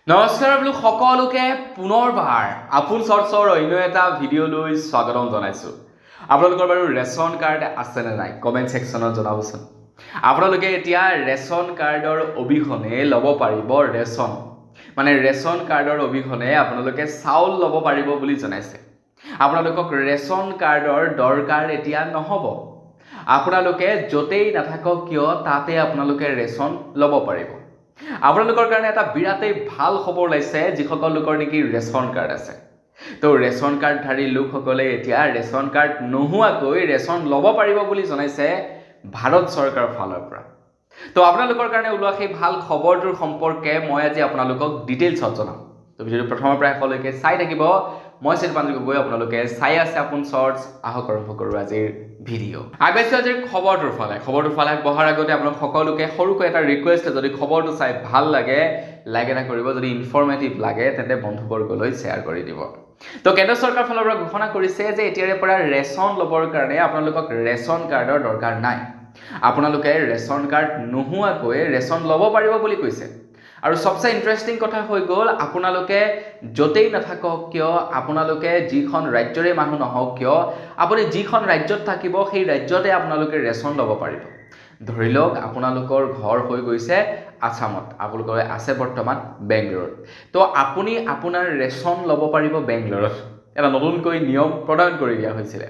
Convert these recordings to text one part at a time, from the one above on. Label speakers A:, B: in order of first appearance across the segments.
A: নমস্কাৰ বোলো সকলোকে পুনৰবাৰ আপোন চৰ্চৰ অন্য এটা ভিডিঅ'লৈ স্বাগতম জনাইছোঁ। আপোনালোকৰ বাৰু ৰেচন কাৰ্ড আছেনে নাই কমেণ্ট ছেকশ্যনত জনাবচোন। আপোনালোকে এতিয়া ৰেচন কাৰ্ডৰ অবিহনে ল'ব পাৰিব ৰেচন, মানে ৰেচন কাৰ্ডৰ অবিহনে আপোনালোকে চাউল ল'ব পাৰিব বুলি জনাইছে। আপোনালোকক ৰেচন কাৰ্ডৰ দৰকাৰ এতিয়া নহ'ব। আপোনালোকে য'তেই নাথাকক কিয় তাতে আপোনালোকে ৰেচন ল'ব পাৰিব। আপোনালোকৰ কাৰণে এটা বিৰাটেই ভাল খবৰ ওলাইছে যিসকল লোকৰ নেকি ৰেচন কাৰ্ড আছে। তো ৰেচন কাৰ্ডধাৰী লোকসকলে এতিয়া ৰেচন কাৰ্ড নোহোৱাকৈ ৰেচন ল'ব পাৰিব বুলি জনাইছে ভাৰত চৰকাৰৰ ফালৰ পৰা। তো আপোনালোকৰ কাৰণে ওলোৱা সেই ভাল খবৰটোৰ সম্পৰ্কে মই আজি আপোনালোকক ডিটেইলছত জনাম। তো ভিডিঅ'টো প্ৰথমৰ পৰা শেষলৈকে চাই থাকিব। মই চিলপাঞ্জী গগৈ, আপোনালোকে চাই আছে আপোন চৰ্টছ। আহক আৰম্ভ কৰোঁ আজিৰ ভিডিঅ'। আগবাঢ়িছোঁ আজিৰ খবৰটোৰ ফালে আগবঢ়াৰ আগতে আপোনালোক সকলোকে সৰুকৈ এটা ৰিকুৱেষ্ট, যদি খবৰটো চাই ভাল লাগে লাইক এটা কৰিব, যদি ইনফৰ্মেটিভ লাগে তেন্তে বন্ধুবৰ্গলৈ শ্বেয়াৰ কৰি দিব। তো কেন্দ্ৰ চৰকাৰৰ ফালৰ পৰা ঘোষণা কৰিছে যে এতিয়াৰে পৰা ৰেচন ল'বৰ কাৰণে আপোনালোকক ৰেচন কাৰ্ডৰ দৰকাৰ নাই। আপোনালোকে ৰেচন কাৰ্ড নোহোৱাকৈ ৰেচন ল'ব পাৰিব বুলি কৈছে। আৰু সবচে ইণ্টাৰেষ্টিং কথা হৈ গ'ল, আপোনালোকে য'তেই নাথাকক কিয়, আপোনালোকে যিখন ৰাজ্যৰে মানুহ নহওক কিয়, আপুনি যিখন ৰাজ্যত থাকিব সেই ৰাজ্যতে আপোনালোকে ৰেচন ল'ব পাৰিব। ধৰি লওক আপোনালোকৰ ঘৰ হৈ গৈছে আসামত, আপোনালোকৰ আছে বৰ্তমান বেংগলোৰত, তো আপুনি আপোনাৰ ৰেচন ল'ব পাৰিব বেংগলোৰত। এটা নতুনকৈ নিয়ম প্ৰদান কৰি দিয়া হৈছিলে।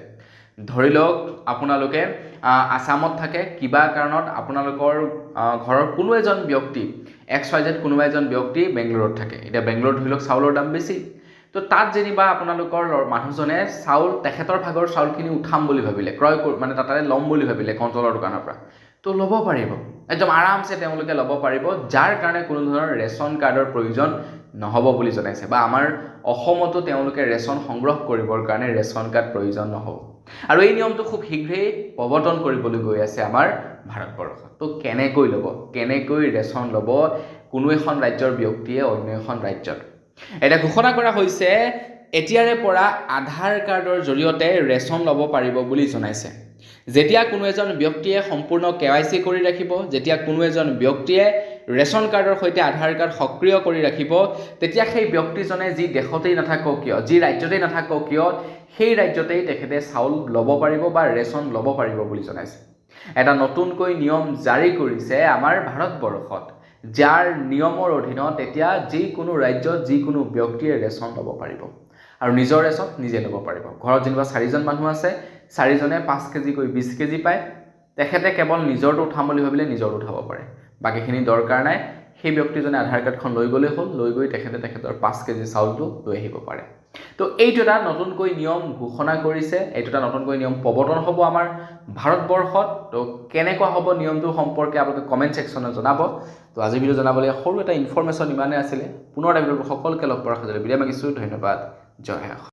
A: ধৰি লওক আপোনালোকে আসামত থাকে, কিবা কাৰণত আপোনালোকৰ ঘৰৰ কোনো এজন ব্যক্তি XYZ কোনোবা এজন ব্যক্তি বেংগলোৰত থাকে। এতিয়া বেংগলোৰত ধৰি লওক চাউলৰ দাম বেছি, তো তাত যেনিবা আপোনালোকৰ মানুহজনে চাউল তেখেতৰ ভাগৰ চাউলখিনি উঠাম বুলি ভাবিলে, মানে তাতে ল'ম বুলি ভাবিলে কণ্ট্ৰলৰ দোকানৰ পৰা, তো ল'ব পাৰিব একদম আৰামছে, তেওঁলোকে ল'ব পাৰিব, যাৰ কাৰণে কোনো ধৰণৰ ৰেচন কাৰ্ডৰ প্ৰয়োজন নহ'ব বুলি জনাইছে। বা আমাৰ অসমতো তেওঁলোকে ৰেচন সংগ্ৰহ কৰিবৰ কাৰণে ৰেচন কাৰ্ড প্ৰয়োজন নহ'ব। আৰু এই নিয়মটো খুব শীঘ্ৰেই প্ৰৱৰ্তন কৰিবলৈ গৈ আছে আমাৰ ভাৰতবৰ্ষত। তো কেনেকৈ ল'ব, কেনেকৈ ৰেচন ল'ব কোনো এখন ৰাজ্যৰ ব্যক্তিয়ে অন্য এখন ৰাজ্যত, এটা ঘোষণা কৰা হৈছে এতিয়াৰে পৰা আধাৰ কাৰ্ডৰ জৰিয়তে ৰেচন ল'ব পাৰিব বুলি জনাইছে। যেতিয়া কোনো এজন ব্যক্তিয়ে সম্পূৰ্ণ KYC কৰি ৰাখিব, যেতিয়া কোনো এজন ব্যক্তিয়ে ৰেচন কাৰ্ডৰ সৈতে আধাৰ কাৰ্ড সক্ৰিয় কৰি ৰাখিব, তেতিয়া সেই ব্যক্তিজনে যি দেশতেই নাথাকক কিয়, যি ৰাজ্যতেই নাথাকক কিয়, সেই ৰাজ্যতেই তেখেতে চাউল ল'ব পাৰিব বা ৰেচন ল'ব পাৰিব বুলি জনাইছে। এটা নতুনকৈ নিয়ম জাৰি কৰিছে আমাৰ ভাৰতবৰ্ষত, যাৰ নিয়মৰ অধীনত এতিয়া যিকোনো ৰাজ্যত যিকোনো ব্যক্তিয়ে ৰেচন ল'ব পাৰিব আৰু নিজৰ ৰেচন নিজে ল'ব পাৰিব। ঘৰত যেনিবা 4জন মানুহ আছে, 4জনে 5 কেজিকৈ 20 কেজি পায়, তেখেতে কেৱল নিজৰটো উঠাম বুলি ভাবিলে নিজৰটো উঠাব পাৰে, বাকীখিনি দৰকাৰ নাই। সেই ব্যক্তিজনে আধাৰ কাৰ্ডখন লৈ গ'লেই হ'ল, লৈ গৈ তেখেতৰ 5 কেজি চাউলটো লৈ আহিব পাৰে। তো এইটো এটা নতুনকৈ নিয়ম ঘোষণা কৰিছে, এইটো এটা নতুনকৈ নিয়ম প্ৰৱৰ্তন হ'ব আমাৰ ভাৰতবৰ্ষত। তো কেনেকুৱা হ'ব নিয়মটো সম্পৰ্কে আপোনালোকে কমেণ্ট ছেকশ্যনত জনাব। তো আজি ভিডিঅ' জনাবলৈ সৰু এটা ইনফৰ্মেশ্যন ইমানে আছিলে। পুনৰ এটা ভিডিঅ'ত সকলোকে লগ পোৱাৰ সাজু বিদায় মাগিছোঁ। ধন্যবাদ। জয় আই অসম।